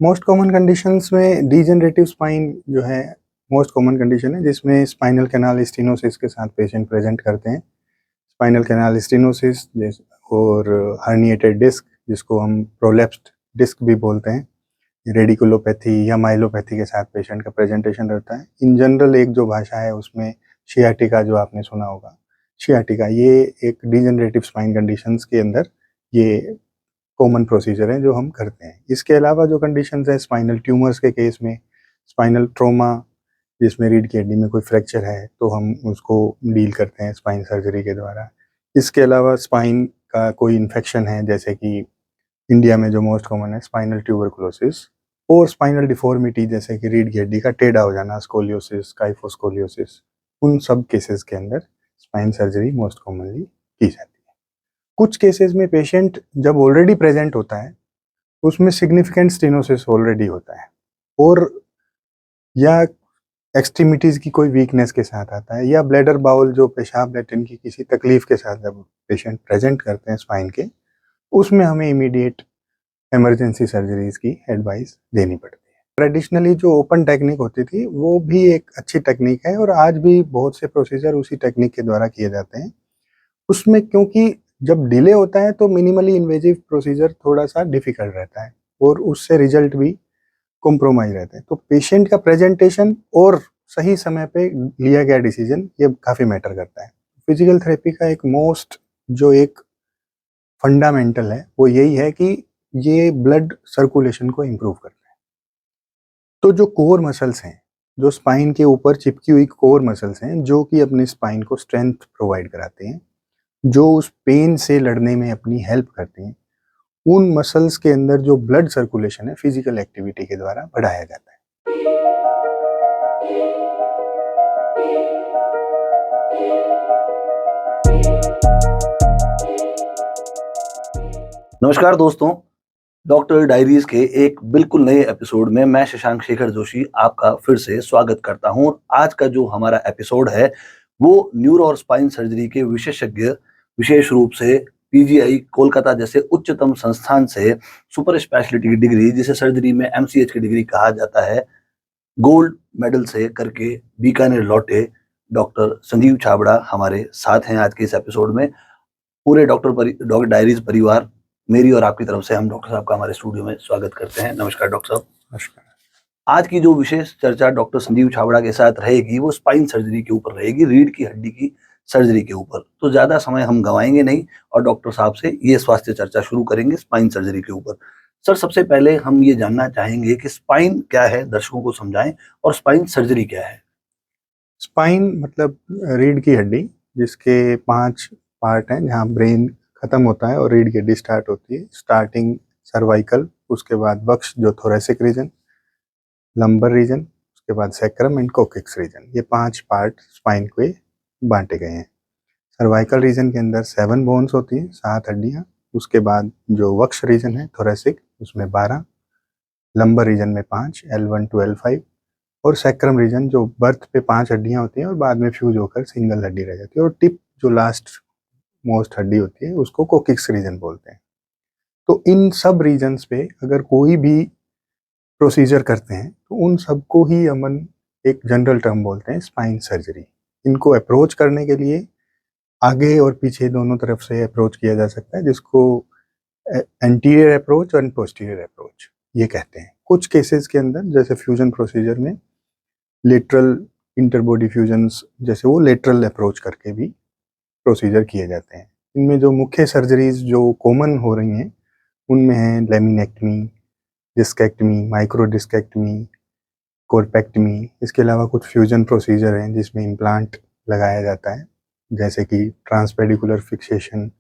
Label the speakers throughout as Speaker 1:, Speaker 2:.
Speaker 1: Most common conditions में degenerative spine जो है मोस्ट कॉमन कंडीशन है, जिसमें स्पाइनल कैनाल स्टेनोसिस के साथ पेशेंट प्रेजेंट करते हैं। स्पाइनल कैनाल स्टेनोसिस और हर्निएटेड डिस्क, जिसको हम प्रोलैप्स्ड डिस्क भी बोलते हैं, रेडिकुलोपैथी या माइलोपैथी के साथ पेशेंट का प्रेजेंटेशन रहता है। इन जनरल एक जो भाषा है उसमें शियाटिका, जो आपने सुना होगा, शियाटिका, ये एक डीजनरेटिव स्पाइन कंडीशंस के अंदर ये कॉमन प्रोसीजर है जो हम करते हैं। इसके अलावा जो कंडीशंस हैं स्पाइनल ट्यूमर्स के केस में, स्पाइनल ट्रोमा, जिसमें रीढ़ की हड्डी में कोई फ्रैक्चर है तो हम उसको डील करते हैं स्पाइन सर्जरी के द्वारा। इसके अलावा स्पाइन का कोई इन्फेक्शन है, जैसे कि इंडिया में जो मोस्ट कॉमन है स्पाइनल ट्यूबरकुलोसिस, और स्पाइनल डिफॉर्मिटी जैसे कि रीढ़ की हड्डी का टेढ़ा हो जाना, स्कोलियोसिस, काइफोस्कोलियोसिस, उन सब केसेस के अंदर स्पाइन सर्जरी मोस्ट कॉमनली की जाती है। कुछ केसेस में पेशेंट जब ऑलरेडी प्रेजेंट होता है उसमें सिग्निफिकेंट स्टेनोसिस ऑलरेडी होता है, और या एक्सट्रीमिटीज़ की कोई वीकनेस के साथ आता है, या ब्लैडर बाउल जो पेशाब लैट्रिन की किसी तकलीफ के साथ जब पेशेंट प्रेजेंट करते हैं स्पाइन के, उसमें हमें इमीडिएट इमरजेंसी सर्जरीज की एडवाइस देनी पड़ती है। ट्रेडिशनली जो ओपन टेक्निक होती थी वो भी एक अच्छी टेक्निक है, और आज भी बहुत से प्रोसीजर उसी टेक्निक के द्वारा किए जाते हैं। उसमें क्योंकि जब डिले होता है तो मिनिमली इन्वेजिव प्रोसीजर थोड़ा सा डिफिकल्ट रहता है, और उससे रिजल्ट भी कॉम्प्रोमाइज रहते हैं। तो पेशेंट का प्रेजेंटेशन और सही समय पे लिया गया डिसीजन, ये काफ़ी मैटर करता है। फिजिकल थेरेपी का एक फंडामेंटल है वो यही है कि ये ब्लड सर्कुलेशन को इम्प्रूव करता है। तो जो कोर मसल्स हैं, जो स्पाइन के ऊपर चिपकी हुई कोर मसल्स हैं, जो कि अपने स्पाइन को स्ट्रेंथ प्रोवाइड कराते हैं, जो उस पेन से लड़ने में अपनी हेल्प करते हैं, उन मसल्स के अंदर जो ब्लड सर्कुलेशन है फिजिकल एक्टिविटी के द्वारा बढ़ाया जाता है।
Speaker 2: नमस्कार दोस्तों, डॉक्टर डायरीज के एक बिल्कुल नए एपिसोड में मैं शशांक शेखर जोशी आपका फिर से स्वागत करता हूं। आज का जो हमारा एपिसोड है वो न्यूरो और स्पाइन सर्जरी के विशेषज्ञ, विशेष रूप से पीजीआई कोलकाता जैसे उच्चतम संस्थान से सुपर स्पेशलिटी की डिग्री, जिसे सर्जरी में एमसीएच की डिग्री कहा जाता है, गोल्ड मेडल से करके बीकानेर लौटे डॉक्टर संजीव छाबड़ा हमारे साथ हैं आज के इस एपिसोड में। पूरे डॉक्टर डायरीज परिवार, मेरी और आपकी तरफ से हम डॉक्टर साहब का हमारे स्टूडियो में स्वागत करते हैं। नमस्कार डॉक्टर साहब।
Speaker 1: नमस्कार।
Speaker 2: आज की जो विशेष चर्चा डॉक्टर संजीव छाबड़ा के साथ रहेगी वो स्पाइन सर्जरी के ऊपर रहेगी, रीढ़ की हड्डी की सर्जरी के ऊपर। तो ज्यादा समय हम गंवाएंगे नहीं और डॉक्टर साहब से ये स्वास्थ्य चर्चा शुरू करेंगे स्पाइन सर्जरी के ऊपर। सर, सबसे पहले हम ये जानना चाहेंगे कि स्पाइन क्या है, दर्शकों को समझाएं, और स्पाइन सर्जरी क्या है।
Speaker 1: स्पाइन मतलब रीढ़ की हड्डी, जिसके 5 पार्ट हैं, जहाँ ब्रेन खत्म होता है और रीढ़ की हड्डी स्टार्ट होती है। स्टार्टिंग सर्वाइकल, उसके बाद वक्ष जो थोरेसिक रीजन, लंबर रीजन, उसके बाद सैक्रम एंड कोक्सिक्स रीजन, ये 5 पार्ट स्पाइन के बांटे गए हैं। सर्वाइकल रीजन के अंदर 7 बोन्स होती हैं, 7 हड्डियाँ। उसके बाद जो वक्ष रीजन है थोरेसिक, उसमें 12, लंबर रीजन में 5, L1 to L5, और सैक्रम रीजन जो बर्थ पे 5 हड्डियाँ होती हैं और बाद में फ्यूज होकर सिंगल हड्डी रह जाती है, और टिप जो लास्ट मोस्ट हड्डी होती है उसको कोक्सिक्स रीजन बोलते हैं। तो इन सब रीजन्स पे अगर कोई भी प्रोसीजर करते हैं तो उन सबको ही हम एक जनरल टर्म बोलते हैं स्पाइन सर्जरी। इनको अप्रोच करने के लिए आगे और पीछे दोनों तरफ से अप्रोच किया जा सकता है, जिसको एंटीरियर अप्रोच और पोस्टीरियर अप्रोच ये कहते हैं। कुछ केसेस के अंदर जैसे फ्यूजन प्रोसीजर में लेटरल इंटरबॉडी फ्यूजन्स, जैसे वो लेटरल अप्रोच करके भी प्रोसीजर किए जाते हैं। इनमें जो मुख्य सर्जरीज जो कॉमन हो रही हैं उनमें है लेमिनेक्टमी, डिस्केक्टमी, माइक्रो डिस्केक्टमी, कोर्पेक्टमी। इसके अलावा कुछ फ्यूजन प्रोसीजर हैं जिसमें इम्प्लांट लगाया जाता है, जैसे कि ट्रांसपेडिकुलर फिक्सेशन,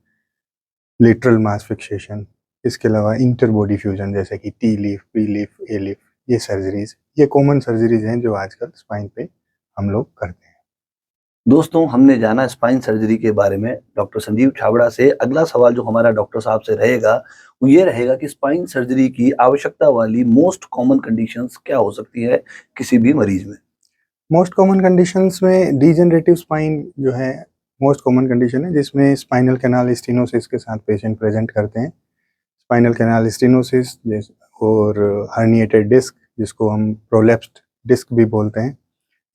Speaker 1: लेटरल मास फिक्सेशन। इसके अलावा इंटरबॉडी फ्यूजन जैसे कि T leaf, P leaf, a leaf, ये सर्जरीज, ये कॉमन सर्जरीज हैं जो आजकल स्पाइन पे हम लोग करते हैं।
Speaker 2: दोस्तों, हमने जाना स्पाइन सर्जरी के बारे में डॉक्टर संजीव छाबड़ा से। अगला सवाल जो हमारा डॉक्टर साहब से रहेगा वो ये रहेगा कि स्पाइन सर्जरी की आवश्यकता वाली मोस्ट कॉमन कंडीशंस क्या हो सकती है किसी भी मरीज में।
Speaker 1: मोस्ट कॉमन कंडीशंस में डीजनरेटिव स्पाइन जो है मोस्ट कॉमन कंडीशन है, जिसमें स्पाइनल कैनाल स्टेनोसिस के साथ पेशेंट प्रेजेंट करते हैं। स्पाइनल कैनाल स्टेनोसिस और हर्निएटेड डिस्क, जिसको हम प्रोलैप्स्ड डिस्क भी बोलते हैं,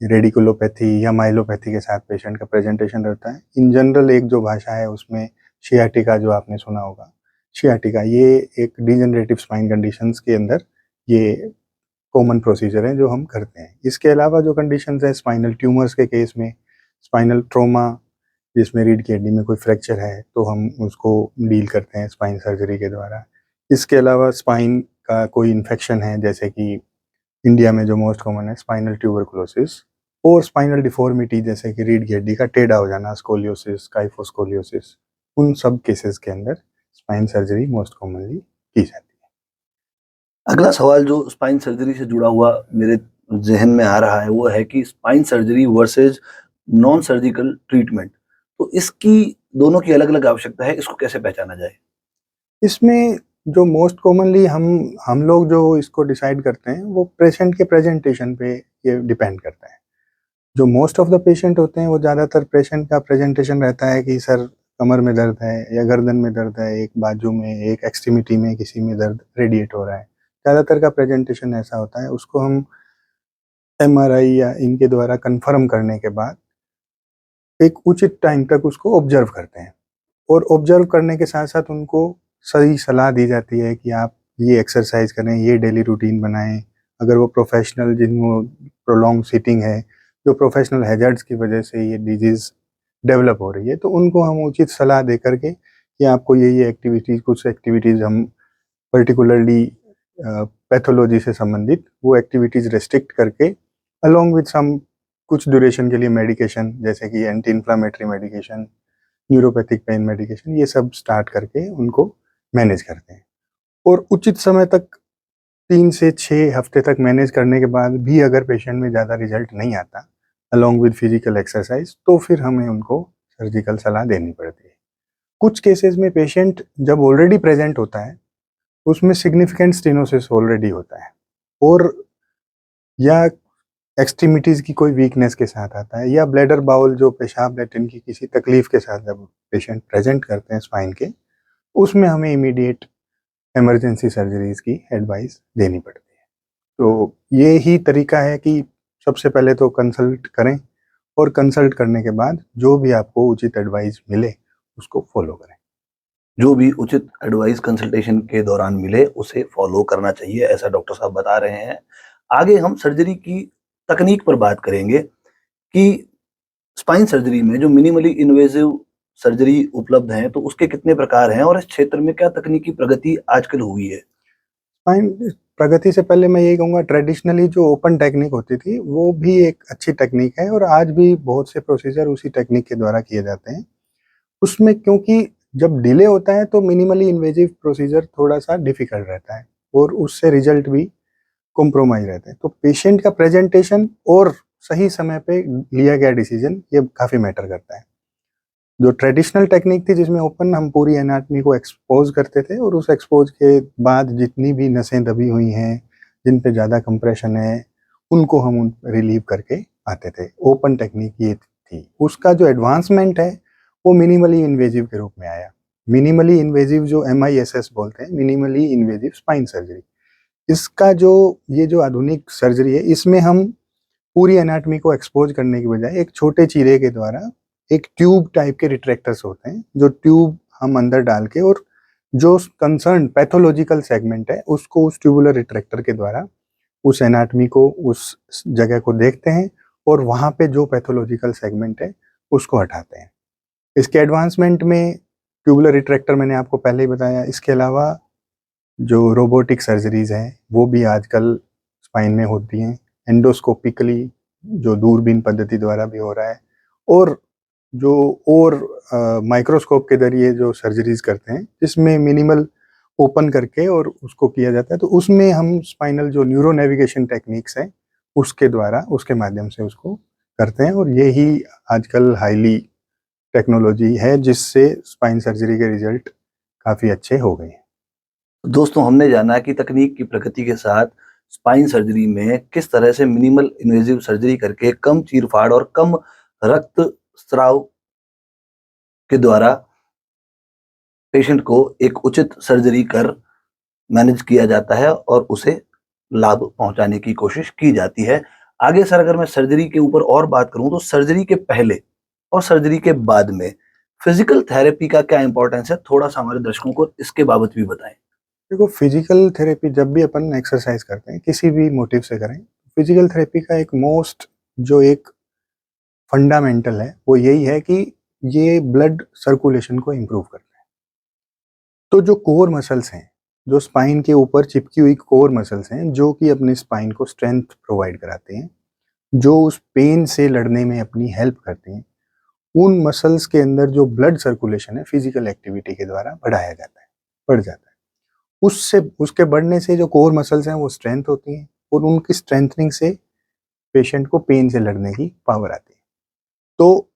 Speaker 1: रेडिकुलोपैथी या माइलोपैथी के साथ पेशेंट का प्रेजेंटेशन रहता है। इन जनरल एक जो भाषा है उसमें शियाटिका, जो आपने सुना होगा, शियाटिका, ये एक डिजेनरेटिव स्पाइन कंडीशंस के अंदर ये कॉमन प्रोसीजर है जो हम करते हैं। इसके अलावा जो कंडीशंस हैं स्पाइनल ट्यूमर्स के केस में, स्पाइनल ट्रोमा, जिसमें रीढ़ की हड्डी में कोई फ्रैक्चर है तो हम उसको डील करते हैं स्पाइन सर्जरी के द्वारा। इसके अलावा स्पाइन का कोई इन्फेक्शन है, जैसे कि इंडिया में जो मोस्ट कॉमन है स्पाइनल ट्यूबरकुलोसिस, और स्पाइनल डिफॉर्मिटी जैसे कि रीढ़ की हड्डी का टेढ़ा हो जाना, स्कोलियोसिस, काइफोस्कोलियोसिस, उन सब केसेस के अंदर स्पाइन सर्जरी मोस्ट कॉमनली की जाती है।
Speaker 2: अगला सवाल जो स्पाइन सर्जरी से जुड़ा हुआ मेरे जहन में आ रहा है वो है कि spine surgery versus non surgical treatment, तो इसकी दोनों की अलग अलग आवश्यकता है, इसको कैसे पहचाना जाए?
Speaker 1: इसमें जो मोस्ट कॉमनली हम लोग जो इसको डिसाइड करते हैं वो पेशेंट के प्रेजेंटेशन पे ये डिपेंड करता है। जो मोस्ट ऑफ द पेशेंट होते हैं वो ज़्यादातर पेशेंट का प्रेजेंटेशन रहता है कि सर कमर में दर्द है या गर्दन में दर्द है, एक बाजू में, एक एक्सट्रीमिटी में किसी में दर्द रेडिएट हो रहा है। ज़्यादातर का प्रेजेंटेशन ऐसा होता है। उसको हम एमआरआई या इनके द्वारा कंफर्म करने के बाद एक उचित टाइम तक उसको ऑब्जर्व करते हैं, और ऑब्जर्व करने के साथ साथ उनको सही सलाह दी जाती है कि आप ये एक्सरसाइज करें, ये डेली रूटीन बनाएं। अगर वो प्रोफेशनल जिनको प्रोलॉन्ग सिटिंग है, जो प्रोफेशनल हैजर्ड्स की वजह से ये डिजीज़ डेवलप हो रही है, तो उनको हम उचित सलाह दे करके कि आपको ये एक्टिविटीज़, कुछ एक्टिविटीज़ हम पर्टिकुलरली पैथोलॉजी से संबंधित वो एक्टिविटीज़ रेस्ट्रिक्ट करके, अलोंग विथ सम कुछ ड्यूरेशन के लिए मेडिकेशन, जैसे कि anti inflammatory medication, neuropathic pain medication, ये सब स्टार्ट करके उनको मैनेज करते हैं। और उचित समय तक 3 से 6 हफ्ते तक मैनेज करने के बाद भी अगर पेशेंट में ज़्यादा रिजल्ट नहीं आता अलोंग विद फिजिकल एक्सरसाइज, तो फिर हमें उनको सर्जिकल सलाह देनी पड़ती है। कुछ केसेस में पेशेंट जब ऑलरेडी प्रेजेंट होता है उसमें सिग्निफिकेंट स्टेनोसिस ऑलरेडी होता है, और या एक्सट्रीमिटीज़ की कोई वीकनेस के साथ आता है, या ब्लैडर बाउल, जो पेशाब लैट्रिन की किसी तकलीफ के साथ जब पेशेंट प्रेजेंट करते हैं स्पाइन के, उसमें हमें इमीडिएट इमरजेंसी सर्जरीज की एडवाइस देनी पड़ती है। तो ये ही तरीका है कि सबसे पहले तो कंसल्ट करें, और कंसल्ट करने के बाद जो भी आपको उचित एडवाइस मिले उसको फॉलो करें।
Speaker 2: जो भी उचित एडवाइस कंसल्टेशन के दौरान मिले उसे फॉलो करना चाहिए, ऐसा डॉक्टर साहब बता रहे हैं। आगे हम सर्जरी की तकनीक पर बात करेंगे कि स्पाइन सर्जरी में जो मिनिमली इन्वेजिव सर्जरी उपलब्ध हैं तो उसके कितने प्रकार हैं और इस क्षेत्र में क्या तकनीकी प्रगति आजकल हुई है?
Speaker 1: स्पाइन प्रगति से पहले मैं यही कहूँगा, ट्रेडिशनली जो ओपन टेक्निक होती थी वो भी एक अच्छी टेक्निक है, और आज भी बहुत से प्रोसीजर उसी टेक्निक के द्वारा किए जाते हैं। उसमें क्योंकि जब डिले होता है तो मिनिमली इन्वेजिव प्रोसीजर थोड़ा सा डिफिकल्ट रहता है, और उससे रिजल्ट भी कॉम्प्रोमाइज रहते हैं। तो पेशेंट का प्रेजेंटेशन और सही समय पे लिया गया डिसीजन, ये काफ़ी मैटर करता है। जो ट्रेडिशनल टेक्निक थी जिसमें ओपन हम पूरी एनाटमी को एक्सपोज करते थे, और उस एक्सपोज के बाद जितनी भी नसें दबी हुई हैं, जिन पे ज़्यादा कंप्रेशन है, उनको हम उन रिलीव करके आते थे। ओपन टेक्निक ये थी। उसका जो एडवांसमेंट है वो मिनिमली इन्वेजिव के रूप में आया। मिनिमली इन्वेजिव जो MISS बोलते हैं, मिनिमली इन्वेजिव स्पाइन सर्जरी, इसका जो ये जो आधुनिक सर्जरी है, इसमें हम पूरी एनाटमी को एक्सपोज करने की बजाय एक छोटे चीरे के द्वारा एक ट्यूब टाइप के रिट्रैक्टर्स होते हैं, जो ट्यूब हम अंदर डाल के, और जो कंसर्न पैथोलॉजिकल सेगमेंट है उसको उस ट्यूबुलर रिट्रैक्टर के द्वारा उस एनाटमी को, उस जगह को देखते हैं, और वहाँ पे जो पैथोलॉजिकल सेगमेंट है उसको हटाते हैं। इसके एडवांसमेंट में ट्यूबुलर रिट्रैक्टर मैंने आपको पहले ही बताया। इसके अलावा जो रोबोटिक सर्जरीज हैं वो भी आजकल स्पाइन में होती हैं, एंडोस्कोपिकली, जो दूरबीन पद्धति द्वारा भी हो रहा है, और जो और माइक्रोस्कोप के जरिए जो सर्जरीज करते हैं जिसमें मिनिमल ओपन करके और उसको किया जाता है, तो उसमें हम स्पाइनल जो न्यूरो नेविगेशन टेक्निक्स हैं उसके द्वारा, उसके माध्यम से उसको करते हैं, और यही आजकल हाईली टेक्नोलॉजी है जिससे स्पाइन सर्जरी के रिजल्ट काफ़ी अच्छे हो गए हैं।
Speaker 2: दोस्तों, हमने जाना कि तकनीक की प्रगति के साथ स्पाइन सर्जरी में किस तरह से मिनिमल इन्वेजिव सर्जरी करके कम चीरफाड़ और कम रक्तस्राव के द्वारा पेशेंट को एक उचित सर्जरी कर मैनेज किया जाता है और उसे लाभ पहुंचाने की कोशिश की जाती है। आगे सर अगर मैं सर्जरी के ऊपर और बात करूं तो सर्जरी के पहले और सर्जरी के बाद में फिजिकल थेरेपी का क्या इंपॉर्टेंस है, थोड़ा सा हमारे दर्शकों को इसके बाबत भी बताएं।
Speaker 1: देखो, फिजिकल थेरेपी जब भी अपन एक्सरसाइज करते हैं, किसी भी मोटिव से करें, फिजिकल थेरेपी का एक मोस्ट जो एक फंडामेंटल है वो यही है कि ये ब्लड सर्कुलेशन को इम्प्रूव करता है। तो जो कोर मसल्स हैं, जो स्पाइन के ऊपर चिपकी हुई कोर मसल्स हैं, जो कि अपने स्पाइन को स्ट्रेंथ प्रोवाइड कराते हैं, जो उस पेन से लड़ने में अपनी हेल्प करते हैं, उन मसल्स के अंदर जो ब्लड सर्कुलेशन है फिजिकल एक्टिविटी के द्वारा बढ़ाया जाता है, बढ़ जाता है। उससे उसके बढ़ने से जो कोर मसल्स हैं वो स्ट्रेंथ होती हैं, और उनकी स्ट्रेंथनिंग से पेशेंट को पेन से लड़ने की पावर आती है। तो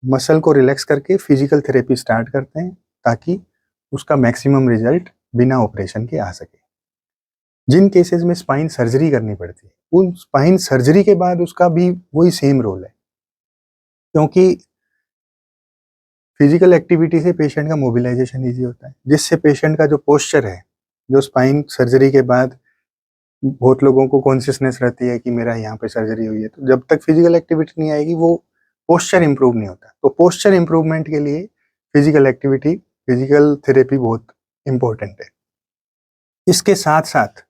Speaker 1: मसल को रिलैक्स करके फिजिकल थेरेपी स्टार्ट करते हैं ताकि उसका मैक्सिमम रिजल्ट बिना ऑपरेशन के आ सके। जिन केसेस में स्पाइन सर्जरी करनी पड़ती है, उन स्पाइन सर्जरी के बाद उसका भी वही सेम रोल है, क्योंकि फिजिकल एक्टिविटी से पेशेंट का मोबिलाइजेशन ईजी होता है, जिससे पेशेंट का जो पोस्चर है, जो स्पाइन सर्जरी के बाद बहुत लोगों को कॉन्शियसनेस रहती है कि मेरा यहाँ पे सर्जरी हुई है, तो जब तक फिजिकल एक्टिविटी नहीं आएगी वो पोस्चर इंप्रूव नहीं होता। तो पोस्चर इंप्रूवमेंट के लिए फिजिकल एक्टिविटी, फिजिकल थेरेपी बहुत इंपॉर्टेंट है। इसके साथ साथ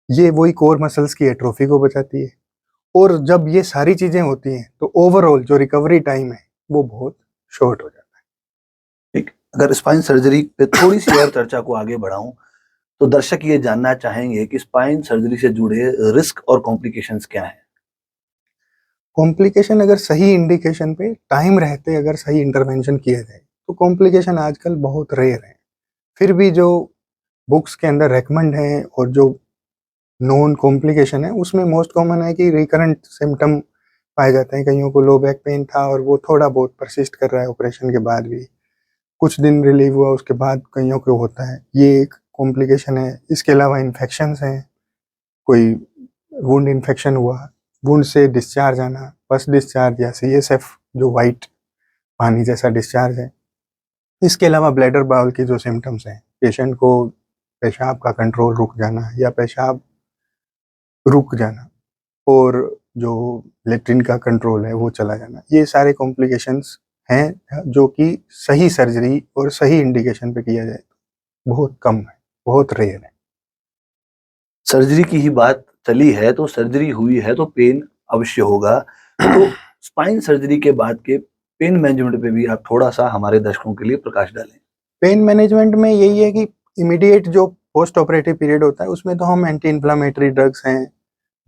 Speaker 1: ये वही कोर मसल्स की एट्रोफी को बचाती है, और जब ये सारी चीजें होती हैं तो ओवरऑल जो रिकवरी टाइम है वो बहुत शॉर्ट हो जाता है।
Speaker 2: ठीक, अगर स्पाइन सर्जरी पे थोड़ी सी और चर्चा को आगे बढ़ाऊं तो दर्शक ये जानना चाहेंगे कि स्पाइन सर्जरी से जुड़े रिस्क और कॉम्प्लिकेशंस क्या हैं।
Speaker 1: कॉम्प्लिकेशन अगर सही इंडिकेशन पे टाइम रहते अगर सही इंटरवेंशन किया जाए तो कॉम्प्लिकेशन आजकल बहुत रेयर है। फिर भी जो बुक्स के अंदर रेकमेंड है और जो नोन कॉम्प्लिकेशन है उसमें मोस्ट कॉमन है कि रिकरेंट सिम्टम पाए जाते हैं। कईयों को लो बैक पेन था और वो थोड़ा बहुत परसिस्ट कर रहा है ऑपरेशन के बाद भी, कुछ दिन रिलीव हुआ उसके बाद कईयों को होता है, ये एक कॉम्प्लिकेशन है। इसके अलावा इन्फेक्शंस हैं, कोई वुंड इन्फेक्शन हुआ, वुंड से डिस्चार्ज आना, पस डिस्चार्ज या CSF जो वाइट पानी जैसा डिस्चार्ज है। इसके अलावा ब्लैडर बाउल की जो सिम्टम्स हैं, पेशेंट को पेशाब का कंट्रोल रुक जाना या पेशाब रुक जाना, और जो लेट्रिन का कंट्रोल है वो चला जाना, ये सारे कॉम्प्लिकेशंस हैं जो कि सही सर्जरी और सही इंडिकेशन पे किया जाए तो बहुत कम है, बहुत रेयर है।
Speaker 2: सर्जरी की ही बात चली है तो सर्जरी हुई है तो पेन अवश्य होगा, तो स्पाइन सर्जरी के बाद के पेन मैनेजमेंट पे भी आप थोड़ा सा हमारे दर्शकों के लिए प्रकाश डालें।
Speaker 1: पेन मैनेजमेंट में यही है कि इमीडिएट जो पोस्ट ऑपरेटिव पीरियड होता है उसमें तो हम एंटी इन्फ्लामेटरी ड्रग्स हैं,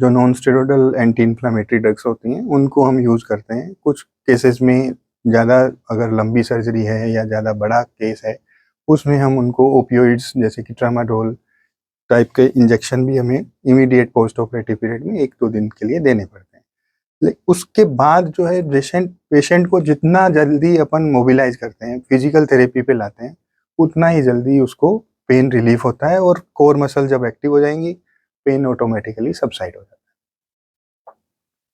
Speaker 1: जो non steroidal anti inflammatory drugs होती हैं उनको हम यूज़ करते हैं। कुछ केसेस में ज़्यादा अगर लंबी सर्जरी है या ज़्यादा बड़ा केस है उसमें हम उनको ओपियोइड्स जैसे कि ट्रामाडोल टाइप के इंजेक्शन भी हमें इमीडिएट पोस्ट ऑपरेटिव पीरियड में 1-2 दिन के लिए देने पड़ते हैं। उसके बाद जो है पेशेंट पेशेंट को जितना जल्दी अपन मोबिलाइज करते हैं, फिजिकल थेरेपी पे लाते हैं, उतना ही जल्दी उसको पेन रिलीफ होता है, और कोर मसल जब एक्टिव हो जाएंगी पेन ऑटोमेटिकली सबसाइड हो जाता है।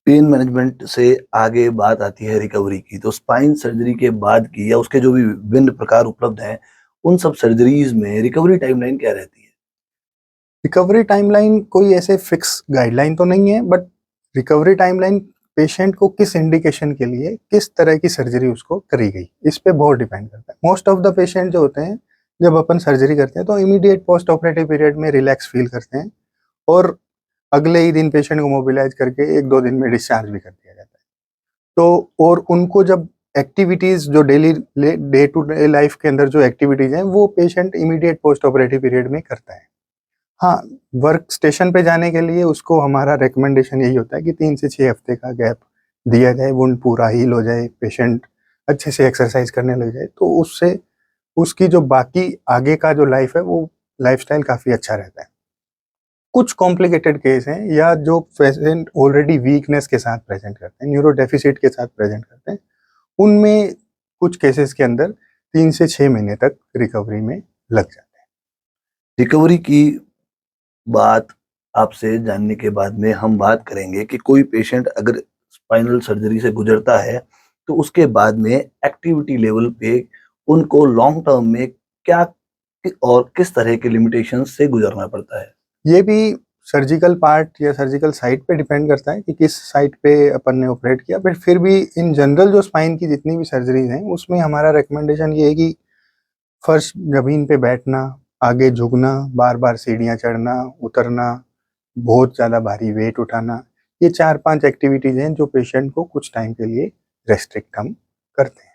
Speaker 2: पेन मैनेजमेंट से आगे बात आती है रिकवरी की, तो स्पाइन सर्जरी के बाद की या उसके जो भी विभिन्न प्रकार उपलब्ध हैं उन सब सर्जरीज में रिकवरी टाइमलाइन क्या रहती है।
Speaker 1: रिकवरी टाइमलाइन कोई ऐसे फिक्स गाइडलाइन तो नहीं है, बट रिकवरी टाइमलाइन पेशेंट को किस इंडिकेशन के लिए किस तरह की सर्जरी उसको करी गई इस पे बहुत डिपेंड करता है। मोस्ट ऑफ द पेशेंट जो होते हैं जब अपन सर्जरी करते हैं तो इमीडिएट पोस्ट ऑपरेटिव पीरियड में रिलैक्स फील करते हैं, और अगले ही दिन पेशेंट को मोबिलाइज करके 1-2 दिन में डिस्चार्ज भी कर दिया जाता है। तो और उनको जब एक्टिविटीज़ जो daily day to day life के अंदर जो एक्टिविटीज़ हैं वो patient immediate post operative period में करता है। हाँ, वर्क स्टेशन पे जाने के लिए उसको हमारा रिकमेंडेशन यही होता है कि 3 से 6 हफ्ते का गैप दिया जाए, वुंड पूरा हील हो जाए, पेशेंट अच्छे से एक्सरसाइज करने लग जाए, तो उससे उसकी जो बाकी आगे का जो लाइफ है वो लाइफस्टाइल काफ़ी अच्छा रहता है। कुछ कॉम्प्लिकेटेड केस हैं या जो पेशेंट ऑलरेडी वीकनेस के साथ प्रेजेंट करते हैं, न्यूरो डेफिसिट के साथ प्रेजेंट करते हैं, उनमें कुछ केसेस के अंदर 3 से 6 महीने तक रिकवरी में लग जाते हैं।
Speaker 2: रिकवरी की बात आपसे जानने के बाद में हम बात करेंगे कि कोई पेशेंट अगर स्पाइनल सर्जरी से गुजरता है तो उसके बाद में एक्टिविटी लेवल पे उनको लॉन्ग टर्म में क्या और किस तरह के लिमिटेशंस से गुजरना पड़ता है?
Speaker 1: ये भी सर्जिकल पार्ट या सर्जिकल साइट पे डिपेंड करता है कि किस साइट पे अपन ने ऑपरेट किया, बट फिर भी इन जनरल जो स्पाइन की जितनी भी सर्जरीज हैं उसमें हमारा रिकमेंडेशन ये है कि फर्श जमीन पे बैठना, आगे झुकना, बार बार सीढ़ियाँ चढ़ना उतरना, बहुत ज़्यादा भारी वेट उठाना, ये 4-5 एक्टिविटीज़ हैं जो पेशेंट को कुछ टाइम के लिए रेस्ट्रिक्ट हम करते हैं।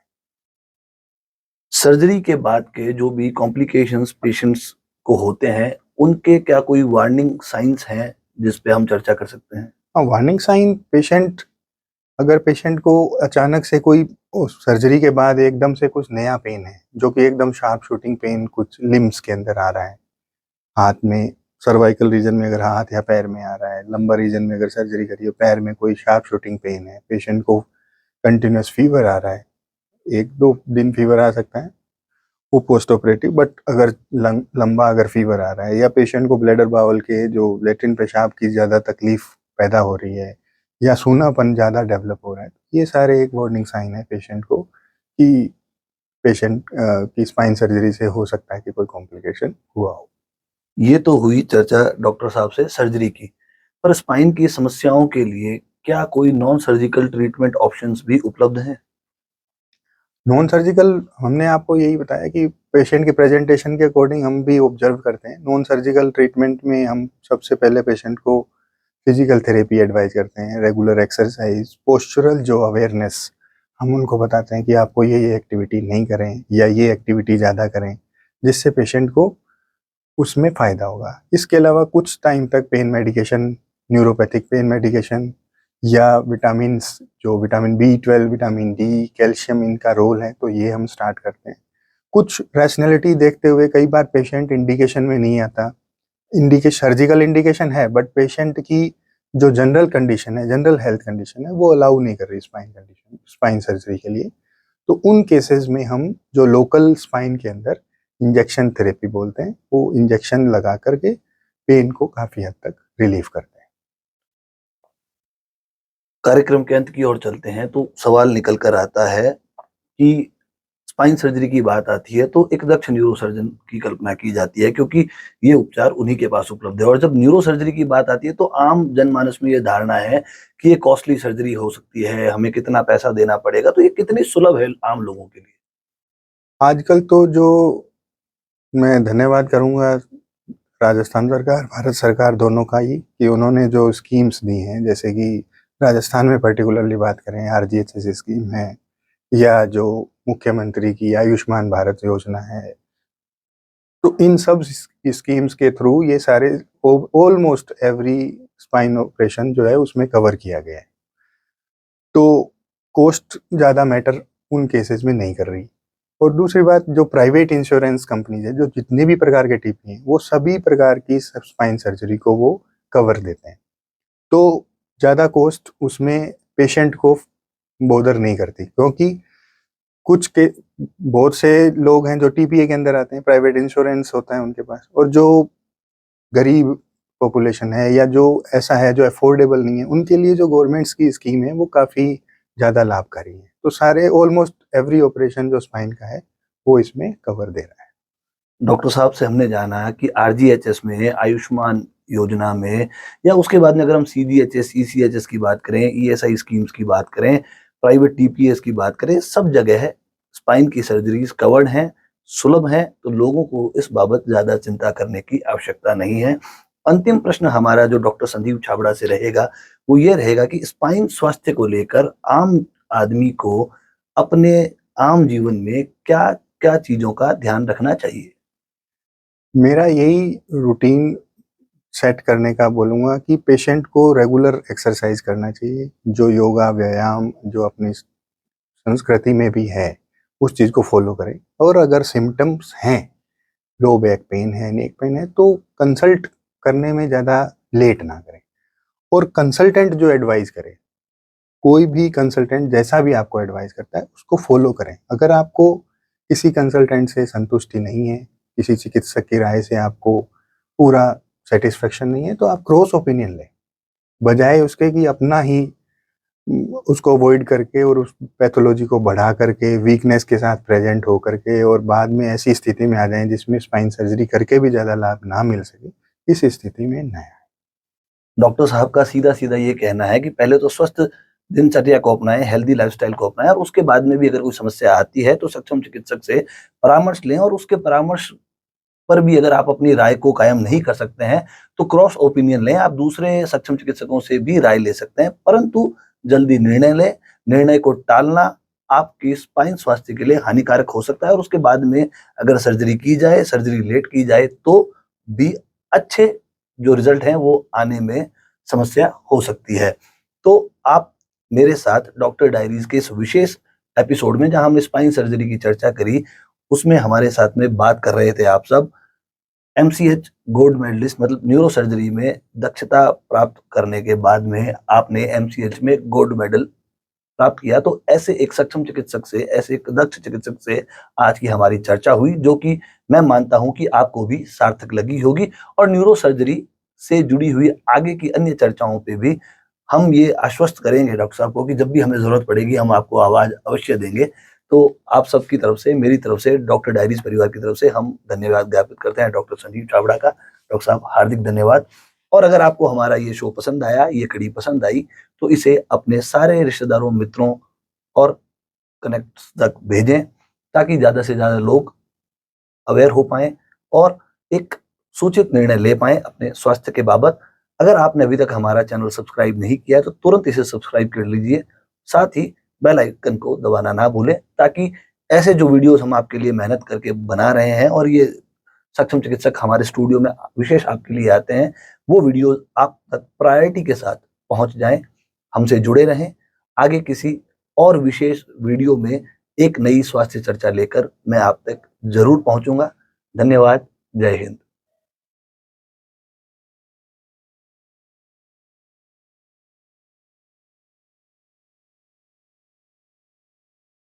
Speaker 2: सर्जरी के बाद के जो भी कॉम्प्लिकेशंस पेशेंट्स को होते हैं, उनके क्या कोई वार्निंग साइंस हैं जिस पे हम चर्चा कर सकते हैं?
Speaker 1: हाँ, वार्निंग साइन अगर पेशेंट को अचानक से कोई सर्जरी के बाद एकदम से कुछ नया पेन है, जो कि एकदम शार्प शूटिंग पेन कुछ लिम्स के अंदर आ रहा है, हाथ में सर्वाइकल रीजन में अगर हाथ या पैर में आ रहा है, लंबर रीजन में अगर सर्जरी करी है, पैर में कोई शार्प शूटिंग पेन है, पेशेंट को कंटिन्यूस फीवर आ रहा है, 1-2 दिन फीवर आ सकता है वो पोस्ट ऑपरेटिव, बट अगर लंबा अगर फीवर आ रहा है या पेशेंट को ब्लैडर बाउल के जो लेट्रिन पेशाब की ज़्यादा तकलीफ पैदा हो रही है या सूनापन ज़्यादा डेवलप हो रहा है, ये सारे एक वार्निंग साइन है पेशेंट को कि पेशेंट की स्पाइन सर्जरी से हो सकता है कि कोई कॉम्प्लिकेशन हुआ हो।
Speaker 2: ये तो हुई चर्चा डॉक्टर साहब से सर्जरी की, पर स्पाइन की समस्याओं के लिए क्या कोई नॉन सर्जिकल ट्रीटमेंट ऑप्शंस भी उपलब्ध हैं?
Speaker 1: नॉन सर्जिकल हमने आपको यही बताया कि पेशेंट के प्रेजेंटेशन के अकॉर्डिंग हम भी ऑब्जर्व करते हैं। नॉन सर्जिकल ट्रीटमेंट में हम सबसे पहले पेशेंट को फिजिकल थेरेपी एडवाइस करते हैं, रेगुलर एक्सरसाइज, पोस्चरल जो अवेयरनेस, हम उनको बताते हैं कि आपको ये एक्टिविटी नहीं करें या ये एक्टिविटी ज़्यादा करें, जिससे पेशेंट को उसमें फ़ायदा होगा। इसके अलावा कुछ टाइम तक pain medication, neuropathic pain medication या विटामिन्स, जो vitamin B 12, vitamin D, calcium, इनका रोल है, तो ये हम स्टार्ट करते हैं। कुछ रैशनैलिटी देखते हुए कई बार पेशेंट इंडिकेशन में नहीं आता, सर्जिकल इंडिकेशन है, बट पेशेंट की जो जनरल कंडीशन है, जनरल हेल्थ कंडीशन है, वो अलाउ नहीं कर रही स्पाइन सर्जरी के लिए। तो उन केसेस में हम जो लोकल स्पाइन के अंदर इंजेक्शन थेरेपी बोलते हैं, वो इंजेक्शन लगा करके पेन को काफ़ी हद तक रिलीव करते हैं।
Speaker 2: कार्यक्रम के अंत की ओर चलते हैं तो सवाल निकल कर आता है कि स्पाइन सर्जरी की बात आती है तो एक दक्ष न्यूरोसर्जन की कल्पना की जाती है, क्योंकि ये उपचार उन्हीं के पास उपलब्ध है। और जब न्यूरो सर्जरी की बात आती है तो आम जनमानस में ये धारणा है कि ये कॉस्टली सर्जरी हो सकती है, हमें कितना पैसा देना पड़ेगा, तो ये कितनी सुलभ है आम लोगों के लिए?
Speaker 1: आजकल तो जो मैं धन्यवाद करूँगा राजस्थान सरकार, भारत सरकार दोनों का ही, कि उन्होंने जो स्कीम्स दी हैं, जैसे कि राजस्थान में पर्टिकुलरली बात करें, आरजीएचएस स्कीम है या जो मुख्यमंत्री की आयुष्मान भारत योजना है, तो इन सब स्कीम्स के थ्रू ये सारे ऑलमोस्ट एवरी स्पाइन ऑपरेशन जो है उसमें कवर किया गया है। तो कॉस्ट ज़्यादा मैटर उन केसेस में नहीं कर रही। और दूसरी बात, जो प्राइवेट इंश्योरेंस कंपनीज है, जो जितने भी प्रकार के टीपी हैं, वो सभी प्रकार की स्पाइन सर्जरी को वो कवर देते हैं। तो ज़्यादा कॉस्ट उसमें पेशेंट को बॉदर नहीं करती, क्योंकि कुछ के बहुत से लोग हैं जो टीपीए के अंदर आते हैं, प्राइवेट इंश्योरेंस होता है उनके पास, और जो गरीब पॉपुलेशन है या जो ऐसा है जो अफोर्डेबल नहीं है, उनके लिए जो गवर्नमेंट्स की स्कीम है वो काफ़ी ज़्यादा लाभकारी है। तो सारे ऑलमोस्ट एवरी ऑपरेशन जो स्पाइन का है वो इसमें कवर दे रहा है।
Speaker 2: डॉक्टर साहब से हमने जाना कि आरजीएचएस में, आयुष्मान योजना में, या उसके बाद में अगर हम सीजीएचएस, ईसीएचएस की बात करें, ईएसआई स्कीम्स की बात करें, प्राइवेट टीपीएस की बात करें, सब जगह है स्पाइन की सर्जरीज कवर्ड हैं, सुलभ हैं, तो लोगों को इस बाबत ज़्यादा चिंता करने की आवश्यकता नहीं है। अंतिम प्रश्न हमारा जो डॉक्टर संदीप छाबड़ा से रहेगा, वो ये रहेगा कि स्पाइन स्वास्थ्य को लेकर आम आदमी को अपने आम जीवन में क्या-क्या चीज़ों का ध्यान रखना चाहिए?
Speaker 1: मेरा यही रूटीन सेट करने का बोलूँगा कि पेशेंट को रेगुलर एक्सरसाइज करना चाहिए, जो योगा, व्यायाम जो अपनी संस्कृति में भी है, उस चीज़ को फॉलो करें। और अगर सिम्पटम्स हैं, लो बैक पेन है, नेक पेन है, तो कंसल्ट करने में ज़्यादा लेट ना करें। और कंसल्टेंट जो एडवाइस करे, कोई भी कंसल्टेंट जैसा भी आपको एडवाइस करता है उसको फॉलो करें। अगर आपको किसी कंसल्टेंट से संतुष्टि नहीं है, किसी चिकित्सक की राय से आपको पूरा सेटिस्फेक्शन नहीं है, तो आप क्रॉस ओपिनियन लें, बजाय उसके कि अपना ही उसको अवॉइड करके और उस पैथोलॉजी को बढ़ा करके वीकनेस के साथ प्रेजेंट हो करके और बाद में ऐसी स्थिति में आ जाएं जिसमें स्पाइन सर्जरी करके भी ज़्यादा लाभ ना मिल सके, इस स्थिति में न आए।
Speaker 2: डॉक्टर साहब का सीधा-सीधा ये कहना है कि पहले तो स्वस्थ दिनचर्या को अपनाएँ, हेल्दी लाइफ़स्टाइल को अपनाएँ और उसके बाद में भी अगर कोई समस्या आती है तो सक्षम चिकित्सक से परामर्श लें और उसके परामर्श पर भी अगर आप अपनी राय को कायम नहीं कर सकते हैं, तो क्रॉस ओपिनियन लें। आप दूसरे सक्षम चिकित्सकों से भी राय ले सकते हैं, परंतु जल्दी निर्णय लें। निर्णय को टालना आपके स्पाइन स्वास्थ्य के लिए हानिकारक हो सकता है और उसके बाद में अगर सर्जरी की जाए, सर्जरी लेट की जाए तो भी अच्छे जो रिज़ल्ट हैं वो आने में समस्या हो सकती है। तो आप मेरे साथ डॉक्टर डायरीज़ के इस विशेष एपिसोड में जहाँ हमने स्पाइन सर्जरी की चर्चा करी, उसमें हमारे साथ में बात कर रहे थे आप सब एमसीएच गोल्ड मेडलिस्ट मतलब न्यूरो सर्जरी में दक्षता प्राप्त करने के बाद में आपने एमसीएच में गोल्ड मेडल प्राप्त किया। तो ऐसे एक सक्षम चिकित्सक से, ऐसे एक दक्ष चिकित्सक से आज की हमारी चर्चा हुई, जो कि मैं मानता हूँ कि आपको भी सार्थक लगी होगी और न्यूरो सर्जरी से जुड़ी हुई आगे की अन्य चर्चाओं पे भी हम ये आश्वस्त करेंगे डॉक्टर साहब को कि जब भी हमें ज़रूरत पड़ेगी हम आपको आवाज़ अवश्य देंगे। तो आप सबकी तरफ से, मेरी तरफ से, डॉक्टर डायरीज़ परिवार की तरफ से हम धन्यवाद ज्ञापित करते हैं डॉक्टर संजीव छाबड़ा का। डॉक्टर साहब हार्दिक धन्यवाद। और अगर आपको हमारा ये शो पसंद आया, ये कड़ी पसंद आई, तो इसे अपने सारे रिश्तेदारों, मित्रों और कनेक्ट्स तक भेजें ताकि ज़्यादा से ज़्यादा लोग अवेयर हो पाएँ और एक सूचित निर्णय ले पाएँ अपने स्वास्थ्य के बाबत। अगर आपने अभी तक हमारा चैनल सब्सक्राइब नहीं किया तो तुरंत इसे सब्सक्राइब कर लीजिए। साथ ही बेल आइकन को दबाना ना भूलें ताकि ऐसे जो वीडियोज़ हम आपके लिए मेहनत करके बना रहे हैं और ये सक्षम चिकित्सक हमारे स्टूडियो में विशेष आपके लिए आते हैं, वो वीडियोज़ आप तक प्रायोरिटी के साथ पहुँच जाएँ। हमसे जुड़े रहें। आगे किसी और विशेष वीडियो में एक नई स्वास्थ्य चर्चा लेकर मैं आप तक ज़रूर पहुँचूँगा। धन्यवाद। जय हिंद।